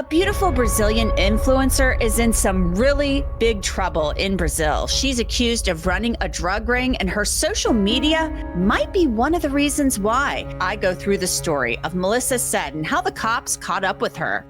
A beautiful Brazilian influencer is in some really big trouble in Brazil. She's accused of running a drug ring, and her social media might be one of the reasons why. I go through the story of Melissa Said and how the cops caught up with her.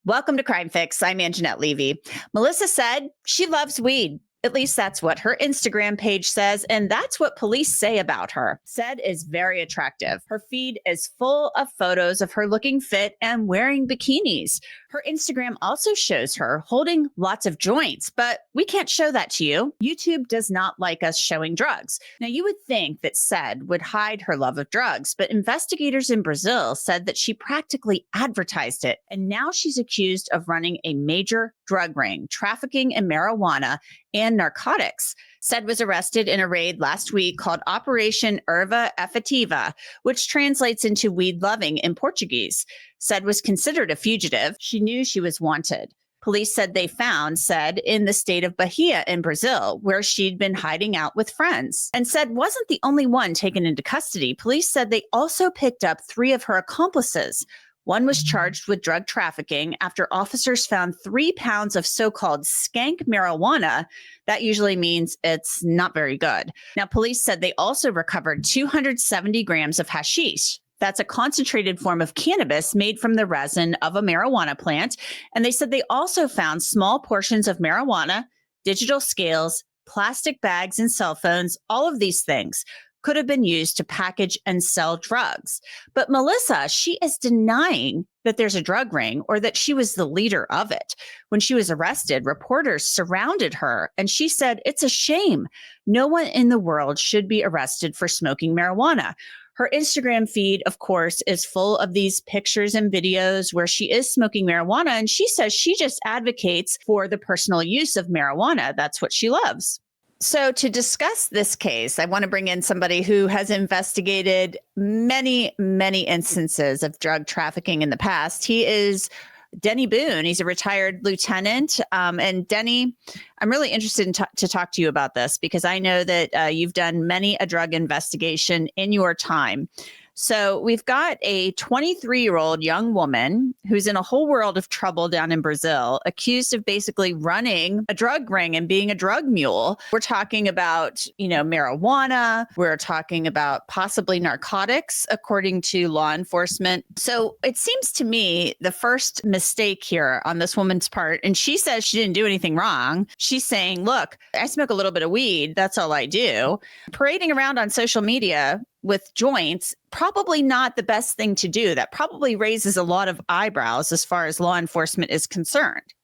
Welcome to Crime Fix. I'm Anjanette Levy. Melissa Said she loves weed. At least that's what her Instagram page says, and that's what police say about her. Said is very attractive. Her feed is full of photos of her looking fit and wearing bikinis. Her Instagram also shows her holding lots of joints, but we can't show that to you. YouTube does not like us showing drugs. Now, you would think that Said would hide her love of drugs, but investigators in Brazil said that she practically advertised it, and now she's accused of running a major drug ring, trafficking in marijuana and narcotics. Said was arrested in a raid last week called Operation Erva Efetiva, which translates into weed loving in Portuguese. Said was considered a fugitive. She knew she was wanted. Police said they found Said in the state of Bahia in Brazil, where she'd been hiding out with friends. And Said wasn't the only one taken into custody. Police said they also picked up 3 of her accomplices. One was charged with drug trafficking after officers found 3 pounds of so-called Skank marijuana. That usually means it's not very good. Now, police said they also recovered 270 grams of hashish. That's a concentrated form of cannabis made from the resin of a marijuana plant. And they said they also found small portions of marijuana, digital scales, plastic bags, and cell phones. All of these things could have been used to package and sell drugs. But Melissa, she is denying that there's a drug ring or that she was the leader of it. When she was arrested, reporters surrounded her, and she said, "It's a shame. No one in the world should be arrested for smoking marijuana." Her Instagram feed, of course, is full of these pictures and videos where she is smoking marijuana, and she says she just advocates for the personal use of marijuana. That's what she loves. So to discuss this case, I want to bring in somebody who has investigated many, many instances of drug trafficking in the past. He is Denny Boone. He's a retired lieutenant. And Denny, I'm really interested to talk to you about this because I know that you've done many a drug investigation in your time. So we've got a 23-year-old young woman who's in a whole world of trouble down in Brazil, accused of basically running a drug ring and being a drug mule. We're talking about, marijuana. We're talking about possibly narcotics, according to law enforcement. So it seems to me the first mistake here on this woman's part, and she says she didn't do anything wrong. She's saying, look, I smoke a little bit of weed. That's all I do. Parading around on social media with joints, probably not the best thing to do. That probably raises a lot of eyebrows as far as law enforcement is concerned.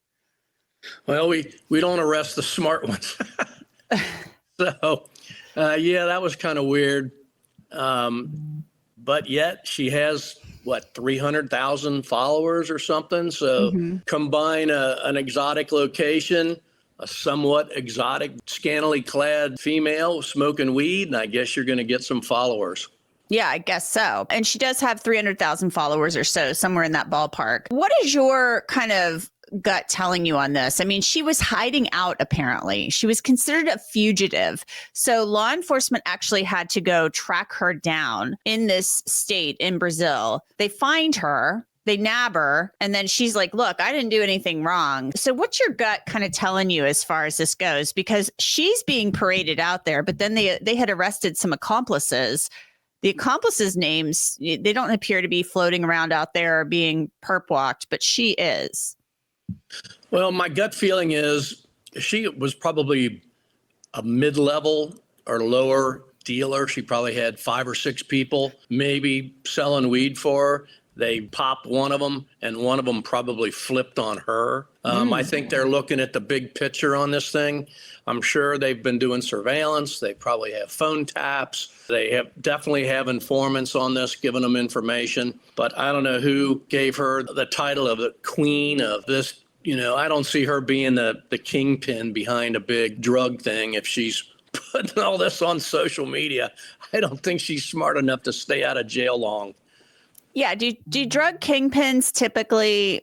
Well, we don't arrest the smart ones. So, that was kind of weird. But yet she has, 300,000 followers or something. So combine an exotic location, a somewhat exotic, scantily clad female smoking weed, and I guess you're going to get some followers. Yeah, I guess so. And she does have 300,000 followers or so, somewhere in that ballpark. What is your kind of gut telling you on this? I mean, she was hiding out, apparently. She was considered a fugitive. So law enforcement actually had to go track her down in this state in Brazil. They find her. They nab her, and then she's like, look, I didn't do anything wrong. So what's your gut kind of telling you as far as this goes? Because she's being paraded out there, but then they had arrested some accomplices. The accomplices' names, they don't appear to be floating around out there or being perp walked, but she is. Well, my gut feeling is she was probably a mid-level or lower dealer. She probably had 5 or 6 people maybe selling weed for her. They popped one of them, and one of them probably flipped on her. I think they're looking at the big picture on this thing. I'm sure they've been doing surveillance. They probably have phone taps. They definitely have informants on this, giving them information. But I don't know who gave her the title of the queen of this. I don't see her being the kingpin behind a big drug thing if she's putting all this on social media. I don't think she's smart enough to stay out of jail long. Yeah. Do drug kingpins typically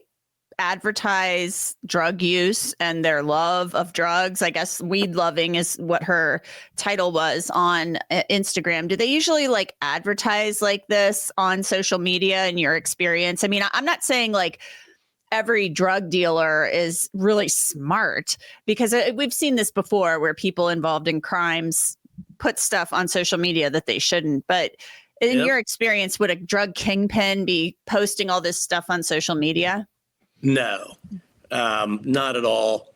advertise drug use and their love of drugs? I guess weed loving is what her title was on Instagram. Do they usually like advertise like this on social media in your experience? I mean, I'm not saying like every drug dealer is really smart, because we've seen this before where people involved in crimes put stuff on social media that they shouldn't. But in your experience, would a drug kingpin be posting all this stuff on social media? No, not at all.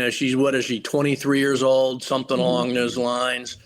She's, what is she, 23 years old, something along those lines.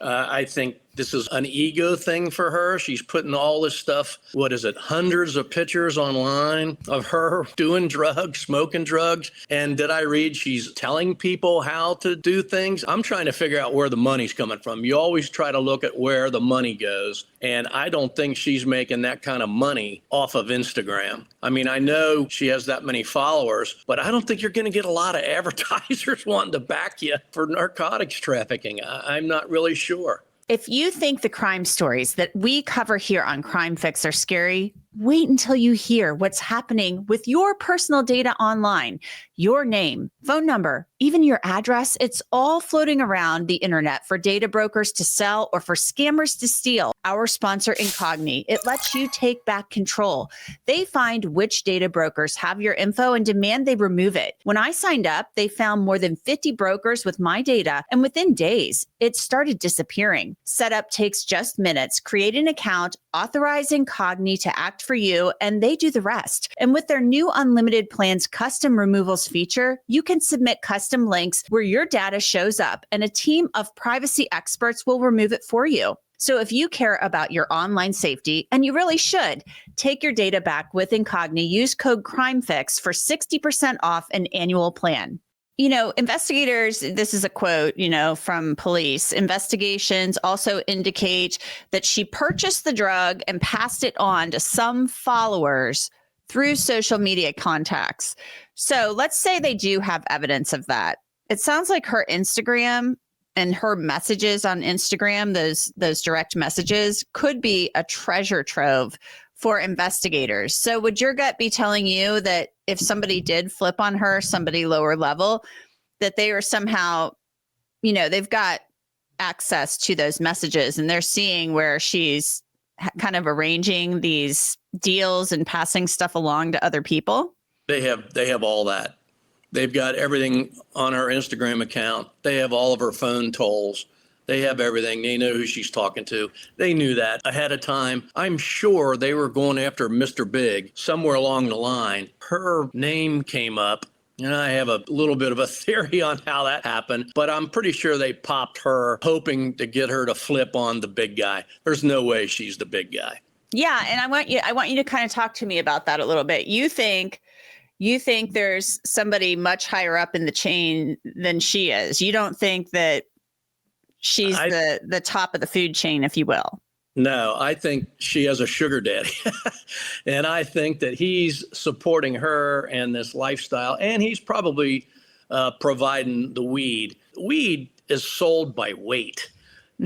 I think this is an ego thing for her. She's putting all this stuff, what is it, hundreds of pictures online of her doing drugs, smoking drugs. And did I read she's telling people how to do things? I'm trying to figure out where the money's coming from. You always try to look at where the money goes. And I don't think she's making that kind of money off of Instagram. I mean, I know she has that many followers, but I don't think you're going to get a lot of advertisers wanting to back you for narcotics trafficking. I'm not really sure. If you think the crime stories that we cover here on Crime Fix are scary, wait until you hear what's happening with your personal data online. Your name, phone number, even your address, it's all floating around the internet for data brokers to sell or for scammers to steal. Our sponsor, Incogni, it lets you take back control. They find which data brokers have your info and demand they remove it. When I signed up, they found more than 50 brokers with my data, and within days, it started disappearing. Setup takes just minutes. Create an account, authorize Incogni to act for you, and they do the rest. And with their new unlimited plans custom removals feature, you can submit custom links where your data shows up, and a team of privacy experts will remove it for you. So if you care about your online safety, and you really should, take your data back with Incogni. Use code CRIMEFIX for 60% off an annual plan. You know, investigators, this is a quote, from police. Investigations also indicate that she purchased the drug and passed it on to some followers through social media contacts. So let's say they do have evidence of that. It sounds like her Instagram and her messages on Instagram, those direct messages, could be a treasure trove for investigators. So would your gut be telling you that if somebody did flip on her, somebody lower level, that they are somehow, they've got access to those messages and they're seeing where she's kind of arranging these deals and passing stuff along to other people? They have all that. They've got everything on her Instagram account. They have all of her phone tolls. They have everything. They know who she's talking to. They knew that ahead of time. I'm sure they were going after Mr. Big somewhere along the line. Her name came up, and I have a little bit of a theory on how that happened, but I'm pretty sure they popped her hoping to get her to flip on the big guy. There's no way she's the big guy. Yeah, and I want you to kind of talk to me about that a little bit. You think there's somebody much higher up in the chain than she is. You don't think that she's the top of the food chain, if you will. No, I think she has a sugar daddy. And I think that he's supporting her and this lifestyle, and he's probably providing the weed. Weed is sold by weight,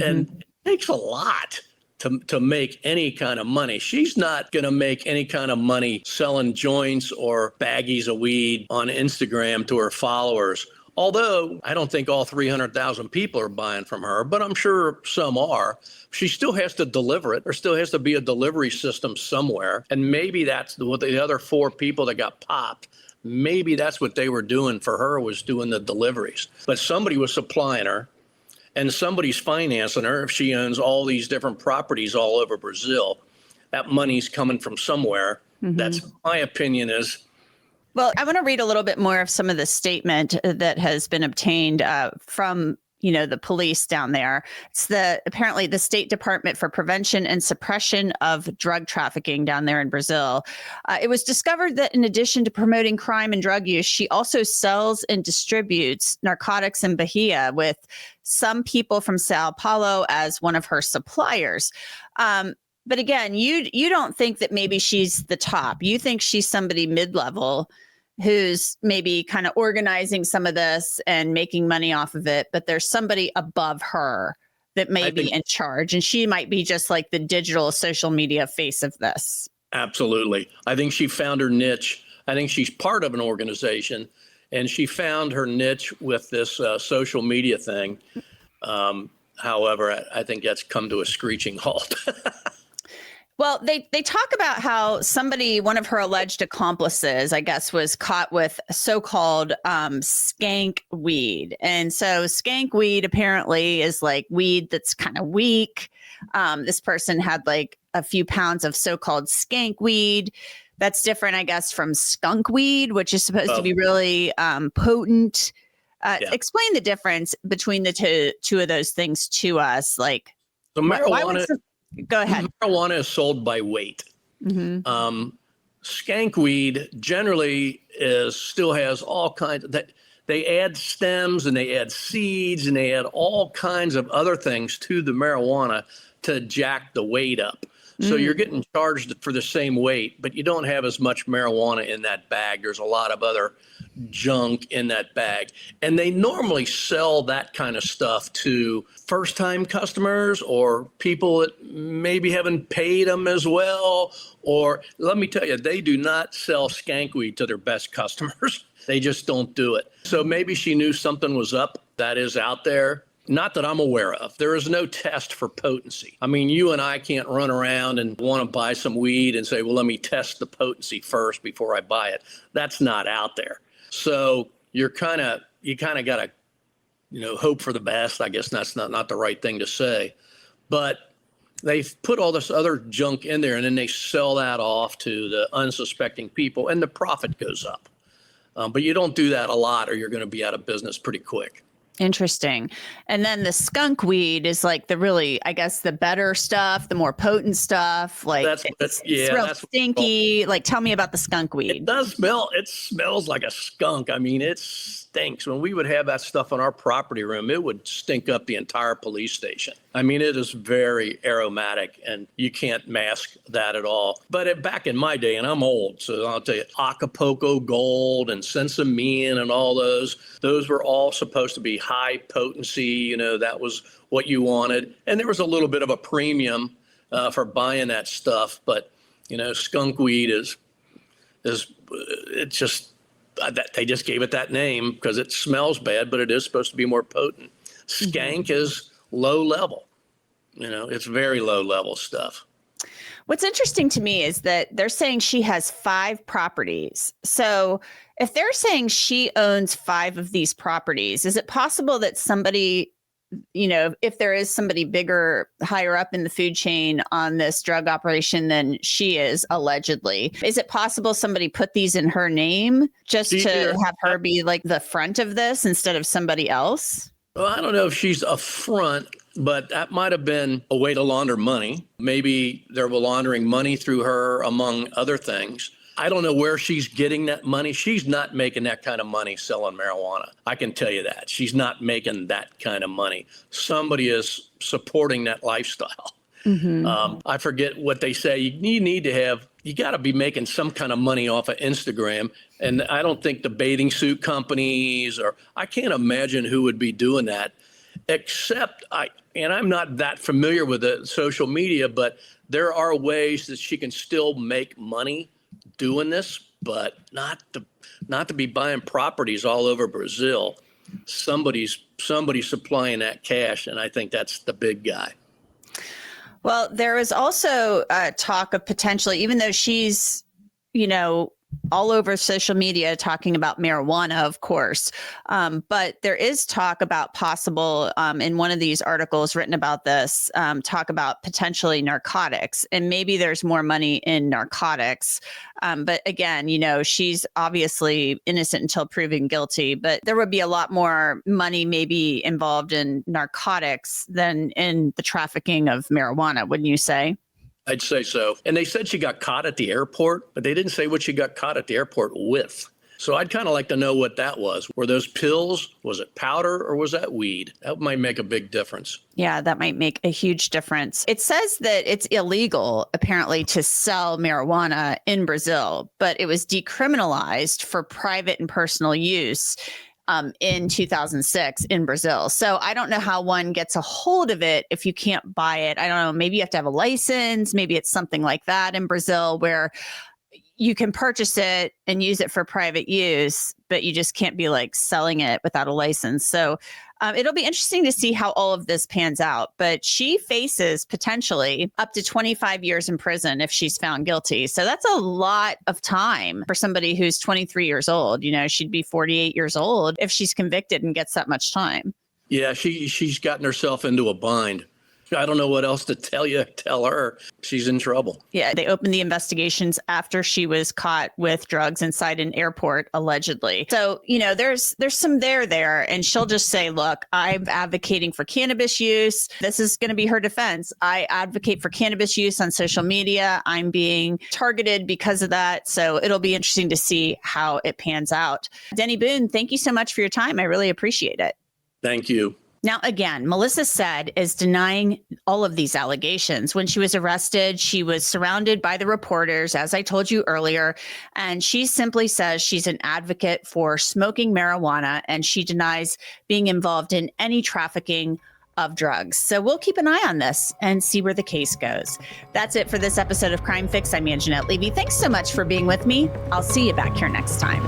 and it takes a lot to make any kind of money. She's not going to make any kind of money selling joints or baggies of weed on Instagram to her followers. Although I don't think all 300,000 people are buying from her, but I'm sure some are. She still has to deliver it. There still has to be a delivery system somewhere. And maybe that's what the other 4 people that got popped, maybe that's what they were doing for her, was doing the deliveries. But somebody was supplying her, and somebody's financing her. If she owns all these different properties all over Brazil, that money's coming from somewhere. That's my opinion is. Well, I want to read a little bit more of some of the statement that has been obtained from, the police down there. It's apparently the State Department for Prevention and Suppression of Drug Trafficking down there in Brazil. It was discovered that in addition to promoting crime and drug use, she also sells and distributes narcotics in Bahia, with some people from Sao Paulo as one of her suppliers. But again, you don't think that maybe she's the top. You think she's somebody mid-level who's maybe kind of organizing some of this and making money off of it, but there's somebody above her that may be in charge, and she might be just like the digital social media face of this. Absolutely. I think she found her niche. I think she's part of an organization, and she found her niche with this social media thing. However, I think that's come to a screeching halt. Well, they talk about how one of her alleged accomplices, I guess, was caught with so-called skank weed. And so skank weed apparently is like weed that's kind of weak. This person had like a few pounds of so-called skank weed. That's different, I guess, from skunk weed, which is supposed to be really potent. Explain the difference between the two of those things to us. Like, so marijuana. Go ahead. Marijuana is sold by weight. Mm-hmm. Skank weed generally still has all kinds of that. They add stems and they add seeds and they add all kinds of other things to the marijuana to jack the weight up. So you're getting charged for the same weight, but you don't have as much marijuana in that bag. There's a lot of other junk in that bag. And they normally sell that kind of stuff to first-time customers or people that maybe haven't paid them as well. Or let me tell you, they do not sell skank weed to their best customers. They just don't do it. So maybe she knew something was up that is out there. Not that I'm aware of. There is no test for potency. I mean, you and I can't run around and want to buy some weed and say, well, let me test the potency first before I buy it. That's not out there. So you kind of got to, hope for the best. I guess that's not the right thing to say. But they've put all this other junk in there and then they sell that off to the unsuspecting people and the profit goes up. But you don't do that a lot or you're going to be out of business pretty quick. Interesting. And then the skunk weed is like the really, I guess, the better stuff, the more potent stuff. Like it's real stinky. Like, tell me about the skunk weed. It does smell. It smells like a skunk. I mean, it stinks. When we would have that stuff on our property room, it would stink up the entire police station. I mean, it is very aromatic and you can't mask that at all. But back in my day, and I'm old, so I'll tell you, Acapulco Gold and Sensimine and all those were all supposed to be high potency. That was what you wanted. And there was a little bit of a premium for buying that stuff. But, skunk weed it just, they just gave it that name because it smells bad, but it is supposed to be more potent. Skank is low level. It's very low level stuff. What's interesting to me is that they're saying she has 5 properties. So if they're saying she owns 5 of these properties, is it possible that somebody, if there is somebody bigger, higher up in the food chain on this drug operation than she is, allegedly, is it possible somebody put these in her name just to have her be like the front of this instead of somebody else? Well, I don't know if she's a front, but that might have been a way to launder money. Maybe they were laundering money through her, among other things. I don't know where she's getting that money. She's not making that kind of money selling marijuana. I can tell you that. She's not making that kind of money. Somebody is supporting that lifestyle. Mm-hmm. I forget what they say. You got to be making some kind of money off of Instagram. And I don't think the bathing suit companies I can't imagine who would be doing that, except I'm not that familiar with the social media, but there are ways that she can still make money doing this, but not to be buying properties all over Brazil. Somebody's supplying that cash, and I think that's the big guy. Well, there is also talk of potentially, even though she's, all over social media talking about marijuana, of course. But there is talk about possible, in one of these articles written about this, talk about potentially narcotics. And maybe there's more money in narcotics. But again, she's obviously innocent until proven guilty. But there would be a lot more money maybe involved in narcotics than in the trafficking of marijuana, wouldn't you say? I'd say so. And they said she got caught at the airport, but they didn't say what she got caught at the airport with. So I'd kind of like to know what that was. Were those pills? Was it powder or was that weed? That might make a big difference. Yeah, that might make a huge difference. It says that it's illegal, apparently, to sell marijuana in Brazil, but it was decriminalized for private and personal use in 2006 in Brazil. So I don't know how one gets a hold of it if you can't buy it. I don't know. Maybe you have to have a license. Maybe it's something like that in Brazil where you can purchase it and use it for private use, but you just can't be like selling it without a license. So it'll be interesting to see how all of this pans out. But she faces potentially up to 25 years in prison if she's found guilty. So that's a lot of time for somebody who's 23 years old. You know, she'd be 48 years old if she's convicted and gets that much time. Yeah, she's gotten herself into a bind. I don't know what else to tell her. She's in trouble. Yeah, they opened the investigations after she was caught with drugs inside an airport, allegedly. So, you know, there's some there, and she'll just say, look, I'm advocating for cannabis use. This is going to be her defense. I advocate for cannabis use on social media. I'm being targeted because of that. So it'll be interesting to see how it pans out. Denny Boone, thank you so much for your time. I really appreciate it. Thank you. Now, again, Melissa Said is denying all of these allegations. When she was arrested, she was surrounded by the reporters, as I told you earlier, and she simply says she's an advocate for smoking marijuana, and she denies being involved in any trafficking of drugs. So we'll keep an eye on this and see where the case goes. That's it for this episode of Crime Fix. I'm Anjanette Levy. Thanks so much for being with me. I'll see you back here next time.